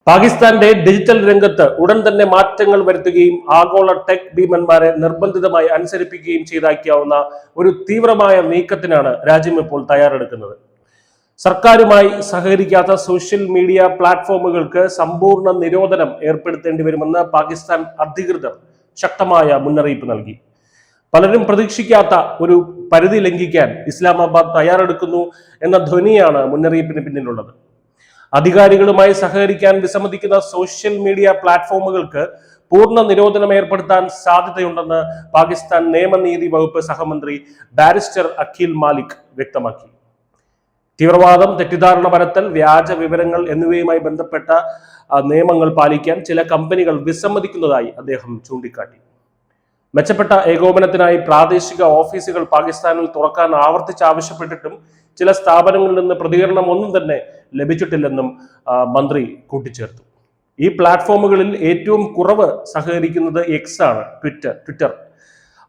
പാകിസ്ഥാന്റെ ഡിജിറ്റൽ രംഗത്ത് ഉടൻ തന്നെ മാറ്റങ്ങൾ വരുത്തുകയും ആഗോള ടെക് ഭീമന്മാരെ നിർബന്ധിതമായി അനുസരിപ്പിക്കുകയും ചെയ്താക്കിയാവുന്ന ഒരു തീവ്രമായ നീക്കത്തിനാണ് രാജ്യം ഇപ്പോൾ തയ്യാറെടുക്കുന്നത്. സർക്കാരുമായി സഹകരിക്കാത്ത സോഷ്യൽ മീഡിയ പ്ലാറ്റ്ഫോമുകൾക്ക് സമ്പൂർണ്ണ നിരോധനം ഏർപ്പെടുത്തേണ്ടി വരുമെന്ന് പാകിസ്ഥാൻ അധികൃതർ ശക്തമായ മുന്നറിയിപ്പ് നൽകി. പലരും പ്രതീക്ഷിക്കാത്ത ഒരു പരിധി ലംഘിക്കാൻ ഇസ്ലാമാബാദ് തയ്യാറെടുക്കുന്നു എന്ന ധ്വനിയാണ് മുന്നറിയിപ്പിന് പിന്നിലുള്ളത്. അധികാരികളുമായി സഹകരിക്കാൻ വിസമ്മതിക്കുന്ന സോഷ്യൽ മീഡിയ പ്ലാറ്റ്ഫോമുകൾക്ക് പൂർണ്ണ നിരോധനം ഏർപ്പെടുത്താൻ സാധ്യതയുണ്ടെന്ന് പാകിസ്ഥാൻ നിയമനീതി വകുപ്പ് സഹമന്ത്രി ബാരിസ്റ്റർ അഖിൽ മാലിക് വ്യക്തമാക്കി. തീവ്രവാദം, തെറ്റിദ്ധാരണ പരത്തൽ, വ്യാജ വിവരങ്ങൾ എന്നിവയുമായി ബന്ധപ്പെട്ട നിയമങ്ങൾ പാലിക്കാൻ ചില കമ്പനികൾ വിസമ്മതിക്കുന്നതായി അദ്ദേഹം ചൂണ്ടിക്കാട്ടി. മെച്ചപ്പെട്ട ഏകോപനത്തിനായി പ്രാദേശിക ഓഫീസുകൾ പാകിസ്ഥാനിൽ തുറക്കാൻ ആവർത്തിച്ച് ആവശ്യപ്പെട്ടിട്ടും ചില സ്ഥാപനങ്ങളിൽ നിന്ന് പ്രതികരണം ഒന്നും തന്നെ ലഭിച്ചിട്ടില്ലെന്നും മന്ത്രി കൂട്ടിച്ചേർത്തു. ഈ പ്ലാറ്റ്ഫോമുകളിൽ ഏറ്റവും കുറവ് സഹകരിക്കുന്നത് എക്സ് ആണ്, ട്വിറ്റർ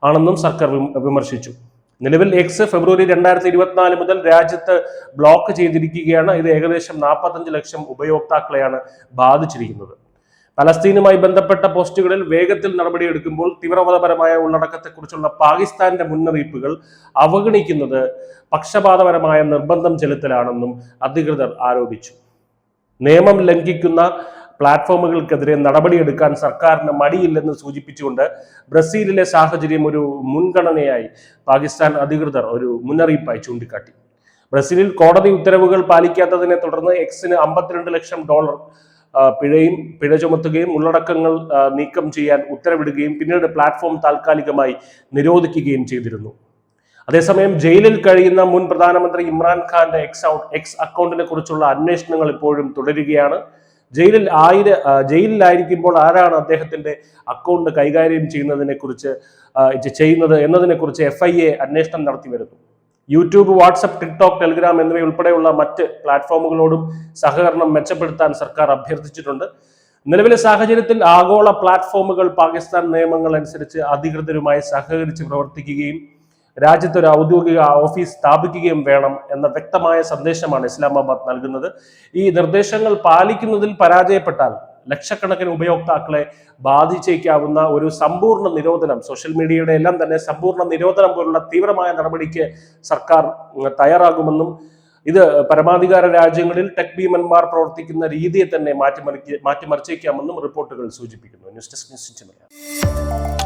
ആണെന്നും സർക്കാർ വിമർശിച്ചു. നിലവിൽ എക്സ് ഫെബ്രുവരി 2024 മുതൽ രാജ്യത്ത് ബ്ലോക്ക് ചെയ്തിരിക്കുകയാണ്. ഇത് ഏകദേശം 45 ലക്ഷം ഉപയോക്താക്കളെയാണ് ബാധിച്ചിരിക്കുന്നത്. പലസ്തീനുമായി ബന്ധപ്പെട്ട പോസ്റ്റുകളിൽ വേഗത്തിൽ നടപടിയെടുക്കുമ്പോൾ തീവ്രവാദപരമായ ഉള്ളടക്കത്തെക്കുറിച്ചുള്ള പാകിസ്ഥാന്റെ മുന്നറിയിപ്പുകൾ അവഗണിക്കുന്നത് പക്ഷപാതപരമായ നിർബന്ധം ചെലുത്തലാണെന്നും അധികൃതർ ആരോപിച്ചു. നിയമം ലംഘിക്കുന്ന പ്ലാറ്റ്ഫോമുകൾക്കെതിരെ നടപടിയെടുക്കാൻ സർക്കാരിന് മടിയില്ലെന്ന് സൂചിപ്പിച്ചുകൊണ്ട് ബ്രസീലിലെ സാഹചര്യം ഒരു മുൻഗണനയായി പാകിസ്ഥാൻ അധികൃതർ ഒരു മുന്നറിയിപ്പായി ചൂണ്ടിക്കാട്ടി. ബ്രസീലിൽ കോടതി ഉത്തരവുകൾ പാലിക്കാത്തതിനെ തുടർന്ന് എക്സിന് $52 ലക്ഷം പിഴ ചുമത്തുകയും ഉള്ളടക്കങ്ങൾ നീക്കം ചെയ്യാൻ ഉത്തരവിടുകയും പിന്നീട് പ്ലാറ്റ്ഫോം താൽക്കാലികമായി നിരോധിക്കുകയും ചെയ്തിരുന്നു. അതേസമയം ജയിലിൽ കഴിയുന്ന മുൻ പ്രധാനമന്ത്രി ഇമ്രാൻഖാന്റെ എക്സ് അക്കൗണ്ടിനെ കുറിച്ചുള്ള അന്വേഷണങ്ങൾ ഇപ്പോഴും തുടരുകയാണ്. ജയിലിലായിരിക്കുമ്പോൾ ആരാണ് അദ്ദേഹത്തിന്റെ അക്കൗണ്ട് കൈകാര്യം ചെയ്യുന്നത് എന്നതിനെ കുറിച്ച് FIA അന്വേഷണം നടത്തി വരുന്നു. യൂട്യൂബ്, വാട്സപ്പ്, ടിക്ടോക്ക്, ടെലിഗ്രാം എന്നിവയുൾപ്പെടെയുള്ള മറ്റ് പ്ലാറ്റ്ഫോമുകളോടും സഹകരണം മെച്ചപ്പെടുത്താൻ സർക്കാർ അഭ്യർത്ഥിച്ചിട്ടുണ്ട്. നിലവിലെ സാഹചര്യത്തിൽ ആഗോള പ്ലാറ്റ്ഫോമുകൾ പാകിസ്ഥാൻ നിയമങ്ങൾ അനുസരിച്ച് അധികൃതരുമായി സഹകരിച്ച് പ്രവർത്തിക്കുകയും രാജ്യത്ത് ഒരു ഔദ്യോഗിക ഓഫീസ് സ്ഥാപിക്കുകയും വേണം എന്ന വ്യക്തമായ സന്ദേശമാണ് ഇസ്ലാമാബാദ് നൽകുന്നത്. ഈ നിർദ്ദേശങ്ങൾ പാലിക്കുന്നതിൽ പരാജയപ്പെട്ടാൽ ലക്ഷക്കണക്കിന് ഉപയോക്താക്കളെ ബാധിച്ചേക്കാവുന്ന ഒരു സമ്പൂർണ്ണ നിരോധനം, സോഷ്യൽ മീഡിയയുടെ എല്ലാം തന്നെ സമ്പൂർണ്ണ നിരോധനം പോലുള്ള തീവ്രമായ നടപടിക്ക് സർക്കാർ തയ്യാറാകുമെന്നും ഇത് പരമാധികാര രാജ്യങ്ങളിൽ ടെക് ഭീമന്മാർ പ്രവർത്തിക്കുന്ന രീതിയെ തന്നെ മാറ്റിമറിച്ചേക്കാമെന്നും റിപ്പോർട്ടുകൾ സൂചിപ്പിക്കുന്നു. News desk.